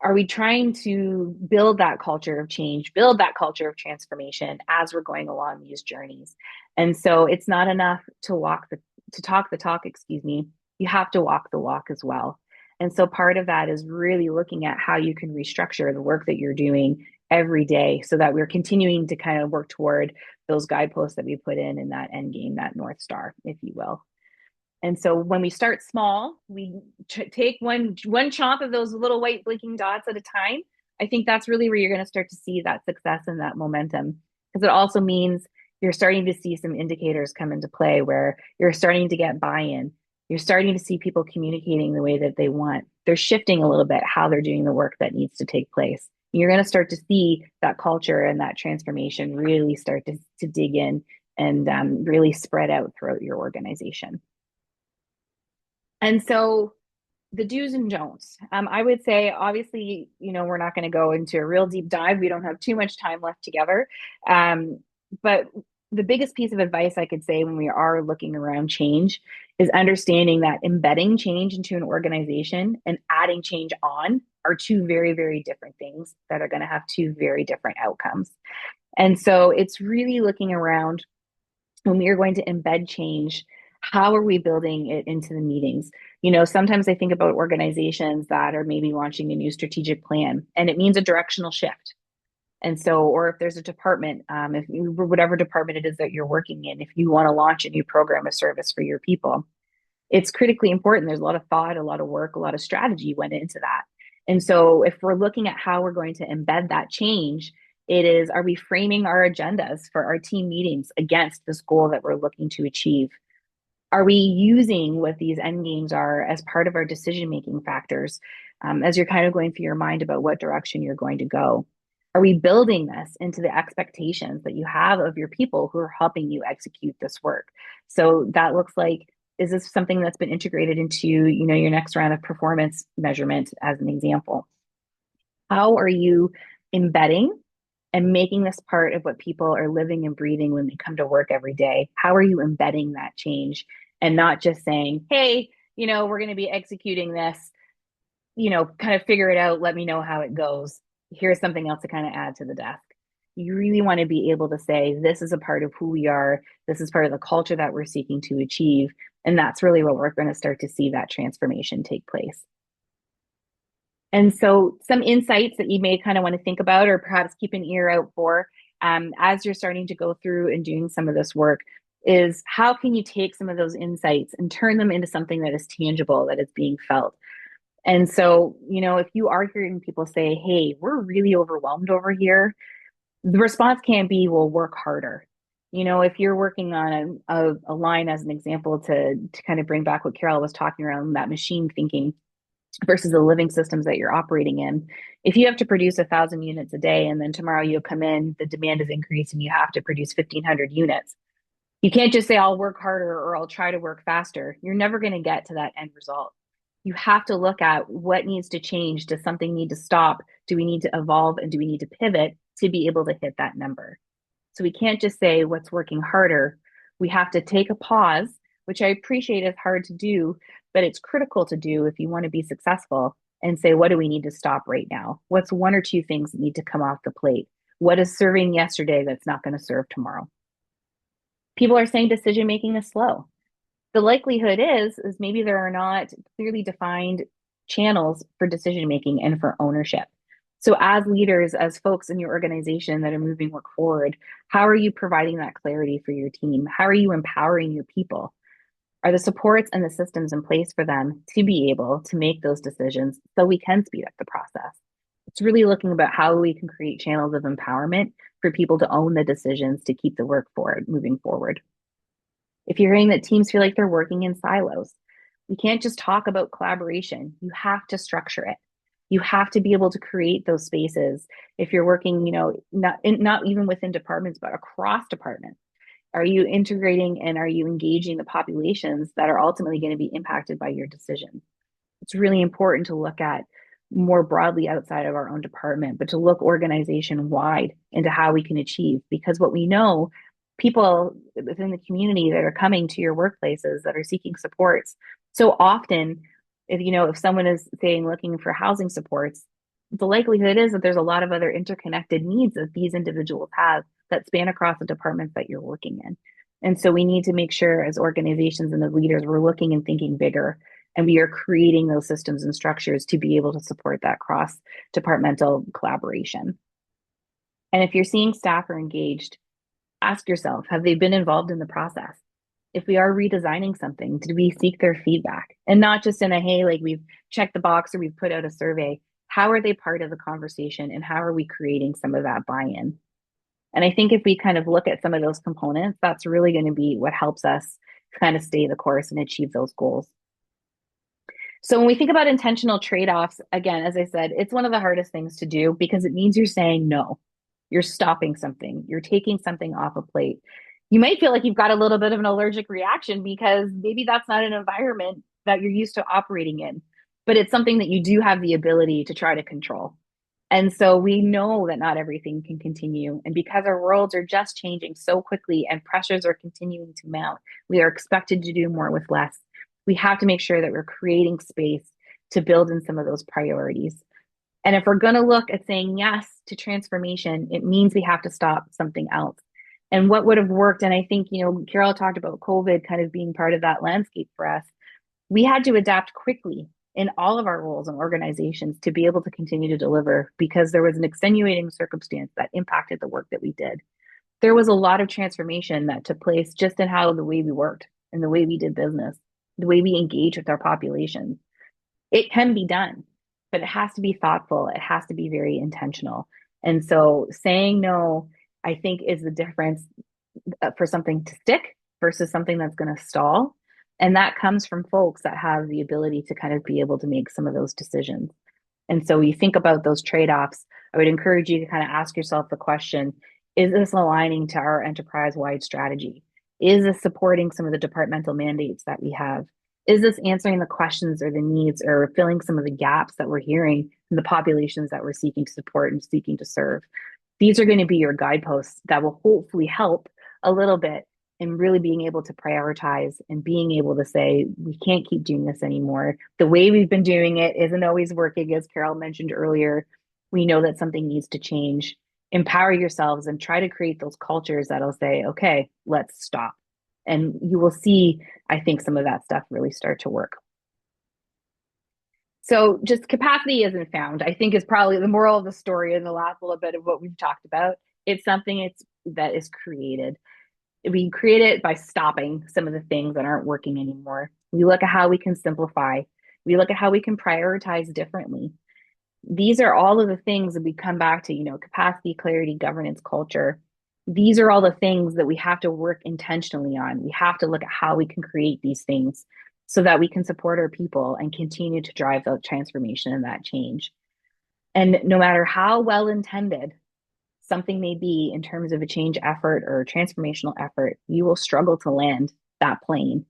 are we trying to build that culture of change, build that culture of transformation as we're going along these journeys? And so it's not enough to talk the talk, excuse me. You have to walk the walk as well. And so part of that is really looking at how you can restructure the work that you're doing every day so that we're continuing to kind of work toward those guideposts that we put in that end game, that North Star, if you will. And so when we start small, we take one chomp of those little white blinking dots at a time. I think that's really where you're going to start to see that success and that momentum, because it also means you're starting to see some indicators come into play where you're starting to get buy-in. You're starting to see people communicating the way that they want. They're shifting a little bit how they're doing the work that needs to take place. You're going to start to see that culture and that transformation really start to dig in and really spread out throughout your organization. And so the do's and don'ts. I would say, obviously, we're not going to go into a real deep dive. We don't have too much time left together. But the biggest piece of advice I could say when we are looking around change is understanding that embedding change into an organization and adding change on are two very, very different things that are going to have two very different outcomes. And so it's really looking around when we are going to embed change. How are we building it into the meetings? Sometimes I think about organizations that are maybe launching a new strategic plan and it means a directional shift. And so, or if there's a department, whatever department it is that you're working in, if you want to launch a new program of service for your people, it's critically important. There's a lot of thought, a lot of work, a lot of strategy went into that. And so if we're looking at how we're going to embed that change, are we framing our agendas for our team meetings against this goal that we're looking to achieve? Are we using what these end games are as part of our decision-making factors as you're kind of going through your mind about what direction you're going to go? Are we building this into the expectations that you have of your people who are helping you execute this work? So that looks like, is this something that's been integrated into, your next round of performance measurement as an example? How are you embedding and making this part of what people are living and breathing when they come to work every day? How are you embedding that change and not just saying, hey, we're going to be executing this, kind of figure it out. Let me know how it goes. Here's something else to kind of add to the desk. You really want to be able to say, this is a part of who we are. This is part of the culture that we're seeking to achieve. And that's really what we're going to start to see that transformation take place. And so, some insights that you may kind of want to think about, or perhaps keep an ear out for as you're starting to go through and doing some of this work, is how can you take some of those insights and turn them into something that is tangible, that is being felt? And so, if you are hearing people say, hey, we're really overwhelmed over here, the response can't be, well, work harder. If you're working on a line as an example to kind of bring back what Carol was talking around, that machine thinking versus the living systems that you're operating in. If you have to produce 1,000 units a day and then tomorrow you come in, the demand is increased and you have to produce 1,500 units, you can't just say, I'll work harder or I'll try to work faster. You're never going to get to that end result. You have to look at what needs to change. Does something need to stop? Do we need to evolve? And do we need to pivot to be able to hit that number? So we can't just say what's working harder. We have to take a pause, which I appreciate is hard to do, but it's critical to do if you want to be successful, and say, what do we need to stop right now? What's one or two things that need to come off the plate? What is serving yesterday that's not going to serve tomorrow? People are saying decision making is slow. The likelihood is maybe there are not clearly defined channels for decision making and for ownership. So as leaders, as folks in your organization that are moving work forward, how are you providing that clarity for your team? How are you empowering your people? Are the supports and the systems in place for them to be able to make those decisions so we can speed up the process? It's really looking about how we can create channels of empowerment for people to own the decisions to keep the work forward, moving forward. If you're hearing that teams feel like they're working in silos, we can't just talk about collaboration. You have to structure it. You have to be able to create those spaces. If you're working, not even within departments, but across departments, are you integrating and are you engaging the populations that are ultimately going to be impacted by your decisions? It's really important to look at more broadly outside of our own department, but to look organization wide into how we can achieve. Because what we know, people within the community that are coming to your workplaces that are seeking supports, so often, if someone is saying looking for housing supports, the likelihood is that there's a lot of other interconnected needs that these individuals have that span across the departments that you're working in. And so we need to make sure as organizations and as leaders, we're looking and thinking bigger, and we are creating those systems and structures to be able to support that cross departmental collaboration. And if you're seeing staff are engaged, ask yourself, have they been involved in the process? If we are redesigning something, did we seek their feedback? And not just in a, hey, like we've checked the box or we've put out a survey. How are they part of the conversation and how are we creating some of that buy-in? And I think if we kind of look at some of those components, that's really going to be what helps us kind of stay the course and achieve those goals. So when we think about intentional trade-offs, again, as I said, it's one of the hardest things to do because it means you're saying no. You're stopping something. You're taking something off a plate. You might feel like you've got a little bit of an allergic reaction because maybe that's not an environment that you're used to operating in, but it's something that you do have the ability to try to control. And so we know that not everything can continue. And because our worlds are just changing so quickly and pressures are continuing to mount, we are expected to do more with less. We have to make sure that we're creating space to build in some of those priorities. And if we're going to look at saying yes to transformation, it means we have to stop something else. And what would have worked, and I think, Carol talked about COVID kind of being part of that landscape for us. We had to adapt quickly in all of our roles and organizations to be able to continue to deliver because there was an extenuating circumstance that impacted the work that we did. There was a lot of transformation that took place just in how the way we worked and the way we did business, the way we engage with our populations. It can be done, but it has to be thoughtful. It has to be very intentional. And so saying no, I think, is the difference for something to stick versus something that's going to stall. And that comes from folks that have the ability to kind of be able to make some of those decisions. And so you think about those trade-offs, I would encourage you to kind of ask yourself the question, is this aligning to our enterprise-wide strategy? Is this supporting some of the departmental mandates that we have? Is this answering the questions or the needs or filling some of the gaps that we're hearing in the populations that we're seeking to support and seeking to serve? These are going to be your guideposts that will hopefully help a little bit in really being able to prioritize and being able to say, we can't keep doing this anymore. The way we've been doing it isn't always working, as Carol mentioned earlier. We know that something needs to change. empower yourselves and try to create those cultures that'll say, okay, let's stop. And you will see, I think, some of that stuff really start to work. So just capacity isn't found, I think, is probably the moral of the story in the last little bit of what we've talked about. It's something that is created. We create it by stopping some of the things that aren't working anymore. We look at how we can simplify. We look at how we can prioritize differently. These are all of the things that we come back to, capacity, clarity, governance, culture. These are all the things that we have to work intentionally on. We have to look at how we can create these things so that we can support our people and continue to drive the transformation and that change. And no matter how well intended something may be in terms of a change effort or a transformational effort, you will struggle to land that plane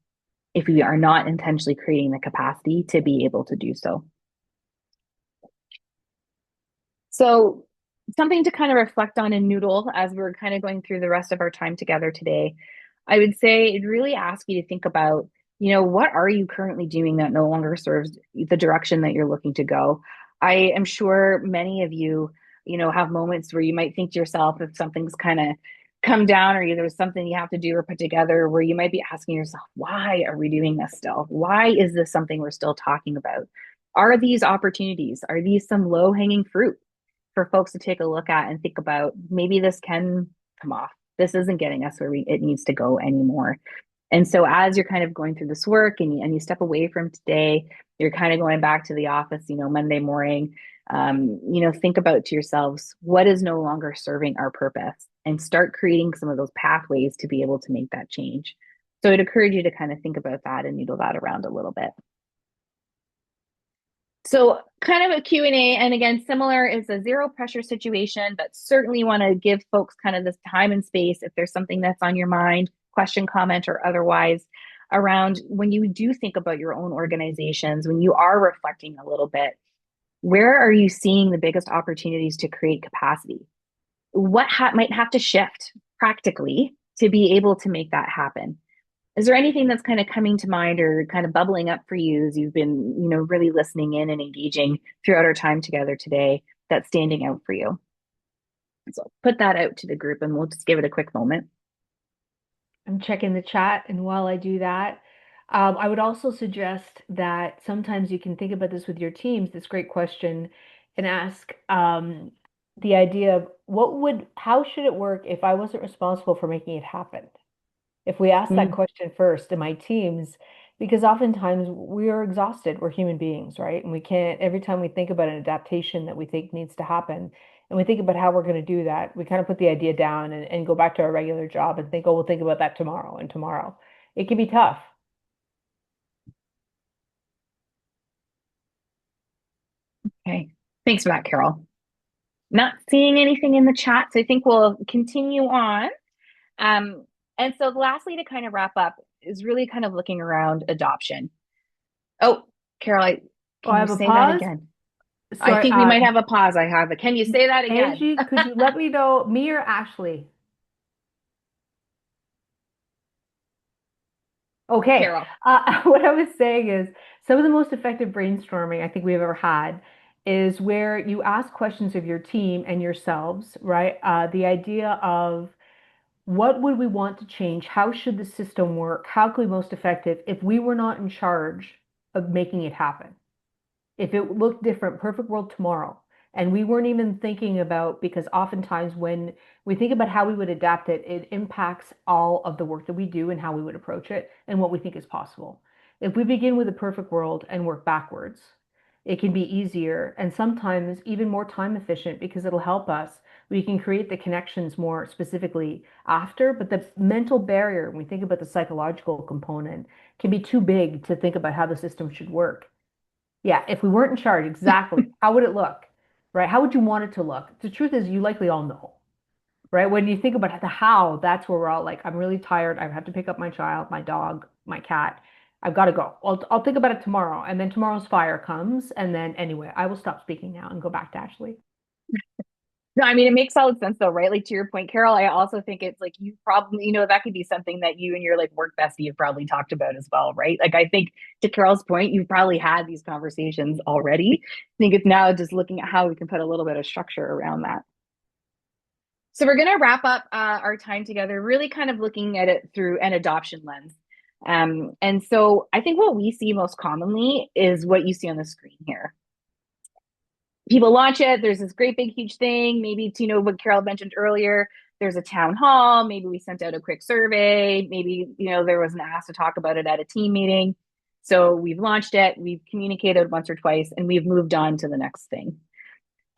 if we are not intentionally creating the capacity to be able to do so. So, something to kind of reflect on and noodle as we're kind of going through the rest of our time together today. I would say it really asks you to think about, what are you currently doing that no longer serves the direction that you're looking to go? I am sure many of you, have moments where you might think to yourself if something's kind of come down or there's something you have to do or put together where you might be asking yourself, why are we doing this still? Why is this something we're still talking about? Are these opportunities? Are these some low hanging fruit for folks to take a look at and think about? Maybe this can come off. This isn't getting us where it needs to go anymore. And so as you're kind of going through this work and you step away from today, you're kind of going back to the office, Monday morning, think about to yourselves, what is no longer serving our purpose, and start creating some of those pathways to be able to make that change. So I'd encourage you to kind of think about that and noodle that around a little bit. So kind of a Q&A, and again, similar, is a zero pressure situation, but certainly want to give folks kind of this time and space if there's something that's on your mind, question, comment, or otherwise, around when you do think about your own organizations, when you are reflecting a little bit, where are you seeing the biggest opportunities to create capacity? What might have to shift practically to be able to make that happen? Is there anything that's kind of coming to mind or kind of bubbling up for you as you've been, really listening in and engaging throughout our time together today that's standing out for you? So put that out to the group and we'll just give it a quick moment. I'm checking the chat, and while I do that, I would also suggest that sometimes you can think about this with your teams, this great question, and ask the idea of how should it work if I wasn't responsible for making it happen? If we ask that Mm, question first to my teams, because oftentimes we are exhausted, we're human beings, right? And we can't, every time we think about an adaptation that we think needs to happen, and we think about how we're going to do that, we kind of put the idea down and go back to our regular job and think, oh, we'll think about that tomorrow and tomorrow. It can be tough. okay. Thanks for that, Carol. Not seeing anything in the chat, so I think we'll continue on. And so lastly, to kind of wrap up, is really kind of looking around adoption. Oh, Carol, Oh, I can you have a say that pause. again? I Sorry, think we might have a pause. I have it. Can you say that again? Angie, could you let me know, me or Ashley? Okay. Carol. What I was saying is some of the most effective brainstorming I think we've ever had is where you ask questions of your team and yourselves, right? The idea of what would we want to change? How should the system work? How could we be most effective if we were not in charge of making it happen? If it looked different, perfect world tomorrow. And we weren't even thinking about, because oftentimes when we think about how we would adapt it, it impacts all of the work that we do and how we would approach it and what we think is possible. If we begin with a perfect world and work backwards, it can be easier and sometimes even more time efficient because it'll help us. We can create the connections more specifically after, but the mental barrier, when we think about the psychological component, can be too big to think about how the system should work. Yeah, if we weren't in charge, exactly. How would it look? Right? How would you want it to look? The truth is, you likely all know, right? When you think about the how, that's where we're all like, I'm really tired. I have to pick up my child, my dog, my cat. I've got to go. I'll think about it tomorrow. And then tomorrow's fire comes. And then anyway, I will stop speaking now and go back to Ashley. No, I mean, it makes solid sense though, right? Like to your point, Carol, I also think it's like you probably, that could be something that you and your like work bestie have probably talked about as well, right? Like I think to Carol's point, you've probably had these conversations already. I think it's now just looking at how we can put a little bit of structure around that. So we're going to wrap up our time together, really kind of looking at it through an adoption lens. And so I think what we see most commonly is what you see on the screen here. People launch it. There's this great big huge thing. Maybe it's, what Carol mentioned earlier. There's a town hall. Maybe we sent out a quick survey. Maybe, there was an ask to talk about it at a team meeting. So we've launched it. We've communicated once or twice, and we've moved on to the next thing.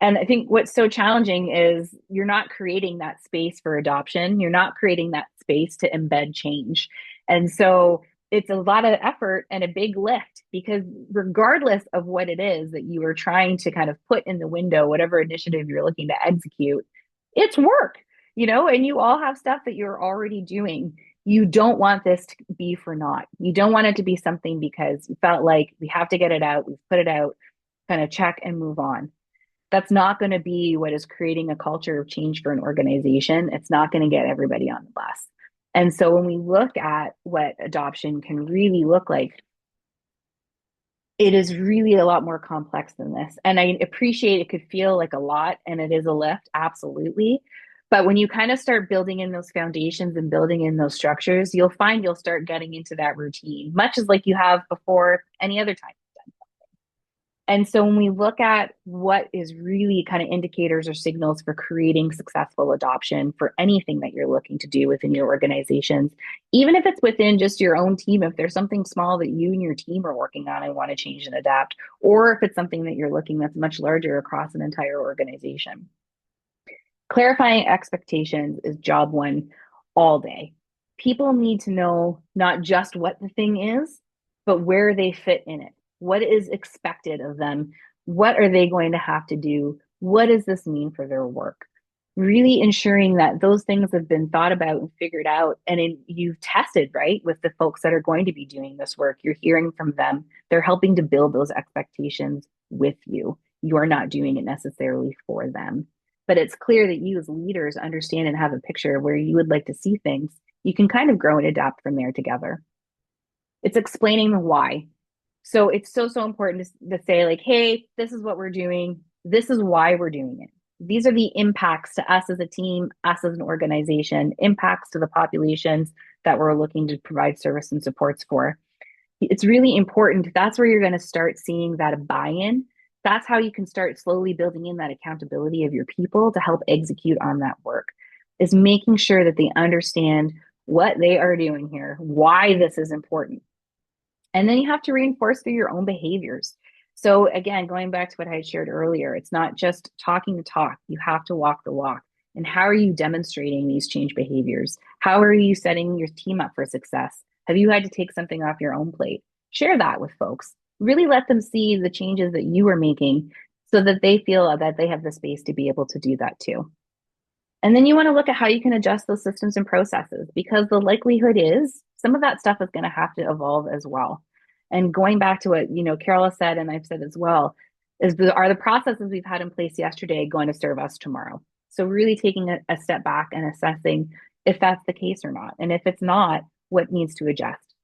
And I think what's so challenging is you're not creating that space for adoption. You're not creating that space to embed change. And so it's a lot of effort and a big lift because regardless of what it is that you are trying to kind of put in the window, whatever initiative you're looking to execute, it's work, and you all have stuff that you're already doing. You don't want this to be for naught. You don't want it to be something because you felt like we have to get it out, we've put it out, kind of check and move on. That's not going to be what is creating a culture of change for an organization. It's not going to get everybody on the bus. And so when we look at what adoption can really look like, it is really a lot more complex than this. And I appreciate it could feel like a lot, and it is a lift, absolutely. But when you kind of start building in those foundations and building in those structures, you'll find you'll start getting into that routine, much as like you have before any other time. And so when we look at what is really kind of indicators or signals for creating successful adoption for anything that you're looking to do within your organizations, even if it's within just your own team, if there's something small that you and your team are working on and want to change and adapt, or if it's something that you're looking that's much larger across an entire organization. Clarifying expectations is job one all day. People need to know not just what the thing is, but where they fit in it. What is expected of them? What are they going to have to do? What does this mean for their work? Really ensuring that those things have been thought about and figured out, and you've tested, right, with the folks that are going to be doing this work. You're hearing from them. They're helping to build those expectations with you. You are not doing it necessarily for them. But it's clear that you as leaders understand and have a picture of where you would like to see things. You can kind of grow and adapt from there together. It's explaining the why. So it's so important to say, like, hey, this is what we're doing. This is why we're doing it. These are the impacts to us as a team, us as an organization, impacts to the populations that we're looking to provide service and supports for. It's really important. That's where you're going to start seeing that buy-in. That's how you can start slowly building in that accountability of your people to help execute on that work, is making sure that they understand what they are doing here, why this is important. And then you have to reinforce through your own behaviors. So again, going back to what I shared earlier, it's not just talking the talk. You have to walk the walk. And how are you demonstrating these change behaviors? How are you setting your team up for success? Have you had to take something off your own plate? Share that with folks. Really let them see the changes that you are making so that they feel that they have the space to be able to do that too. And then you want to look at how you can adjust those systems and processes, because the likelihood is some of that stuff is going to have to evolve as well. And going back to what, Carol said, and I've said as well, are the processes we've had in place yesterday going to serve us tomorrow? So really taking a step back and assessing if that's the case or not. And if it's not, what needs to adjust?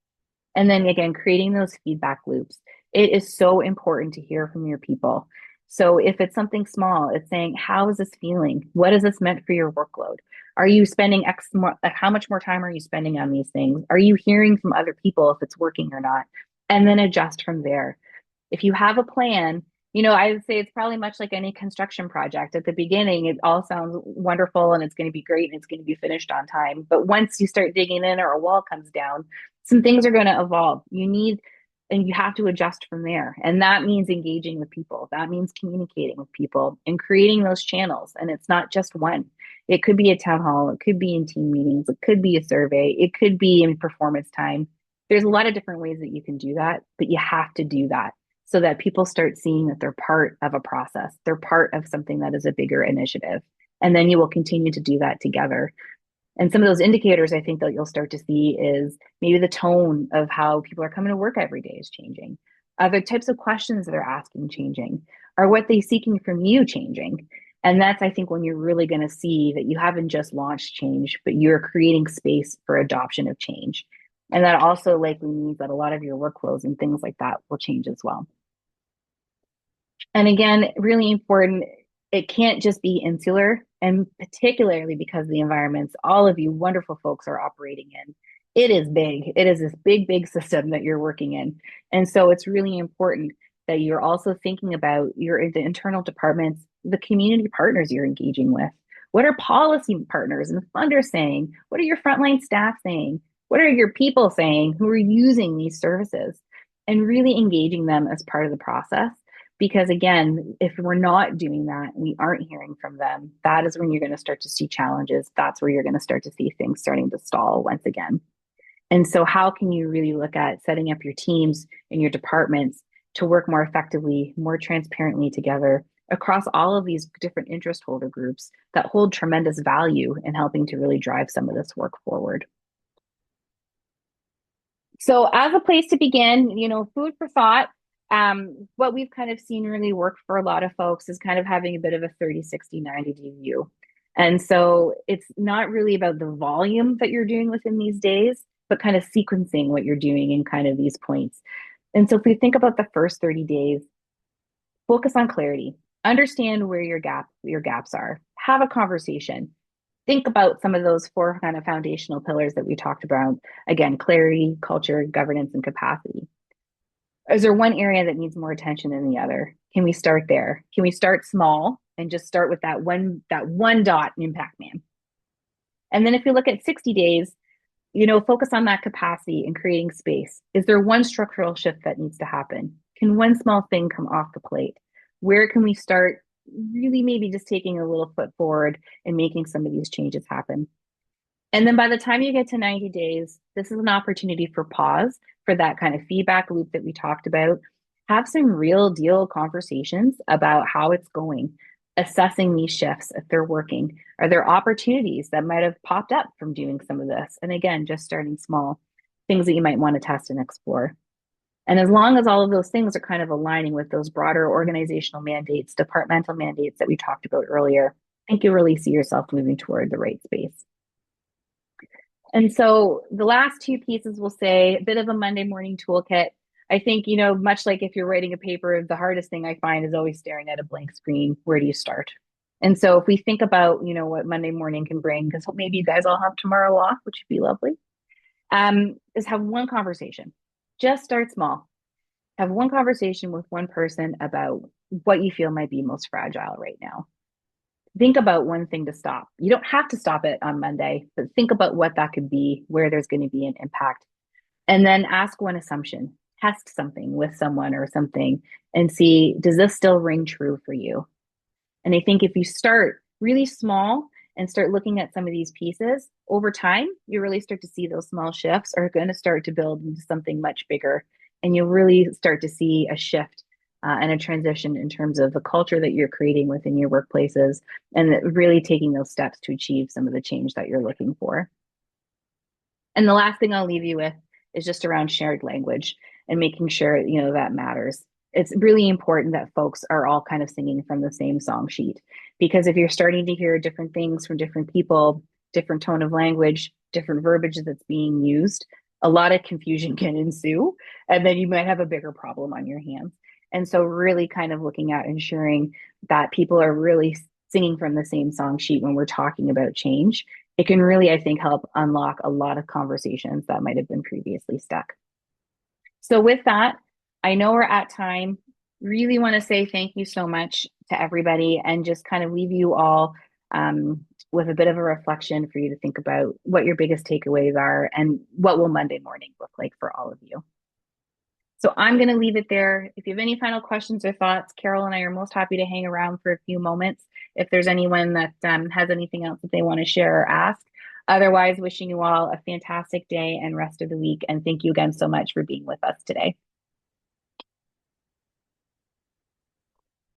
And then again, creating those feedback loops. It is so important to hear from your people. So if it's something small, it's saying, how is this feeling? What is this meant for your workload? Are you spending X more, like how much more time are you spending on these things? Are you hearing from other people if it's working or not? And then adjust from there. If you have a plan, I would say it's probably much like any construction project. At the beginning, it all sounds wonderful and it's going to be great and it's going to be finished on time. But once you start digging in or a wall comes down, some things are going to evolve. And you have to adjust from there. And that means engaging with people. That means communicating with people and creating those channels. And it's not just one. It could be a town hall. It could be in team meetings. It could be a survey. It could be in performance time. There's a lot of different ways that you can do that, but you have to do that so that people start seeing that they're part of a process. They're part of something that is a bigger initiative. And then you will continue to do that together. And some of those indicators I think that you'll start to see is maybe the tone of how people are coming to work every day is changing. Other types of questions that they're asking changing. Are what they're seeking from you changing? And that's, I think, when you're really going to see that you haven't just launched change, but you're creating space for adoption of change. And that also likely means that a lot of your workflows and things like that will change as well. And again, really important, it can't just be insular, and particularly because the environments all of you wonderful folks are operating in. It is big. It is this big, big system that you're working in. And so it's really important that you're also thinking about the internal departments, the community partners you're engaging with. What are policy partners and funders saying? What are your frontline staff saying? What are your people saying who are using these services? And really engaging them as part of the process. Because again, if we're not doing that, we aren't hearing from them, that is when you're going to start to see challenges. That's where you're going to start to see things starting to stall once again. And so, how can you really look at setting up your teams and your departments to work more effectively, more transparently together across all of these different interest holder groups that hold tremendous value in helping to really drive some of this work forward? So, as a place to begin, food for thought. What we've kind of seen really work for a lot of folks is kind of having a bit of a 30, 60, 90-day view. And so it's not really about the volume that you're doing within these days, but kind of sequencing what you're doing in kind of these points. And so if we think about the first 30 days, focus on clarity, understand where your gaps are, have a conversation, think about some of those four kind of foundational pillars that we talked about. Again, clarity, culture, governance, and capacity. Is there one area that needs more attention than the other? Can we start there? Can we start small and just start with that one dot impact man? And then if we look at 60 days, focus on that capacity and creating space. Is there one structural shift that needs to happen? Can one small thing come off the plate? Where can we start really maybe just taking a little foot forward and making some of these changes happen? And then by the time you get to 90 days, this is an opportunity for pause, for that kind of feedback loop that we talked about. Have some real deal conversations about how it's going, assessing these shifts if they're working. Are there opportunities that might have popped up from doing some of this? And again, just starting small, things that you might want to test and explore. And as long as all of those things are kind of aligning with those broader organizational mandates, departmental mandates that we talked about earlier, I think you really see yourself moving toward the right space. And so the last two pieces will say a bit of a Monday morning toolkit. I think, much like if you're writing a paper, the hardest thing I find is always staring at a blank screen. Where do you start? And so if we think about, what Monday morning can bring, because maybe you guys all have tomorrow off, which would be lovely, is have one conversation. Just start small. Have one conversation with one person about what you feel might be most fragile right now. Think about one thing to stop. You don't have to stop it on Monday, but think about what that could be, where there's going to be an impact. And then ask one assumption, test something with someone or something and see, does this still ring true for you? And I think if you start really small and start looking at some of these pieces over time, you really start to see those small shifts are going to start to build into something much bigger. And you'll really start to see a shift and a transition in terms of the culture that you're creating within your workplaces and really taking those steps to achieve some of the change that you're looking for. And the last thing I'll leave you with is just around shared language and making sure, that matters. It's really important that folks are all kind of singing from the same song sheet, because if you're starting to hear different things from different people, different tone of language, different verbiage that's being used, a lot of confusion can ensue, and then you might have a bigger problem on your hands. And so really kind of looking at ensuring that people are really singing from the same song sheet when we're talking about change, it can really, I think, help unlock a lot of conversations that might have been previously stuck. So with that, I know we're at time. Really want to say thank you so much to everybody and just kind of leave you all with a bit of a reflection for you to think about what your biggest takeaways are and what will Monday morning look like for all of you. So I'm going to leave it there. If you have any final questions or thoughts, Carol and I are most happy to hang around for a few moments if there's anyone that has anything else that they want to share or ask. Otherwise, wishing you all a fantastic day and rest of the week. And thank you again so much for being with us today.